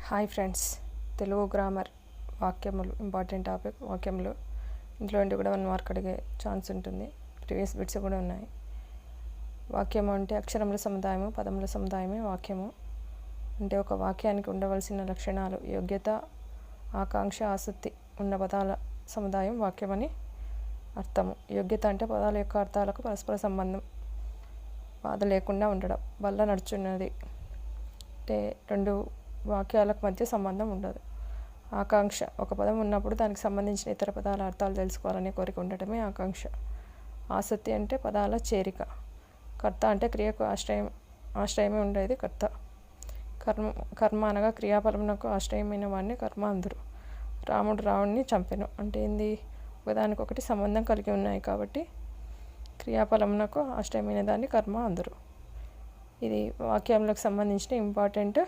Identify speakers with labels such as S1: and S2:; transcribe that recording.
S1: Hi friends, Telugu grammar వాక్యములు important topic. వాక్యములు ఇంట్లో ఉండి కూడా 1 మార్క్ అడిగే ఛాన్స్ ఉంటుంది. ప్రీవియస్ బిట్స్ కూడా ఉన్నాయి. వాక్యము అంటే అక్షరముల సముదాయము, పదముల సముదాయమే వాక్యము. అంటే ఒక వాక్యానికి ఉండవలసిన లక్షణాలు, యోగ్యత, ఆకాంక్ష, ఆసక్తి ఉన్న పదాల సముదాయం వాక్యమని అర్థము. యోగ్యత అంటే పదాల యొక్క అర్థాలకు పరస్పర సంబంధం, బాధ లేకుండా ఉండడం వల్ల నడుచున్నది. అంటే 2 వాక్యాలకు మధ్య సంబంధం ఉండదు. ఆకాంక్ష, ఒక పదం ఉన్నప్పుడు దానికి సంబంధించిన ఇతర పదాల అర్థాలు తెలుసుకోవాలనే కోరిక ఉండటమే ఆకాంక్ష. ఆసక్తి అంటే పదాల చేరిక. కర్త అంటే క్రియకు ఆశ్రయమే ఉండేది కర్త. కర్మ అనగా క్రియాఫలమునకు ఆశ్రయమైన వాడిని కర్మ అందురు. రాముడు రావణ్ణి చంపెను అంటే ఏంది? ఒకదానికొకటి సంబంధం కలిగి ఉన్నాయి కాబట్టి క్రియాఫలమునకు ఆశ్రయమైన దాన్ని కర్మ అందురు. ఇది వాక్యములకు సంబంధించిన ఇంపార్టెంట్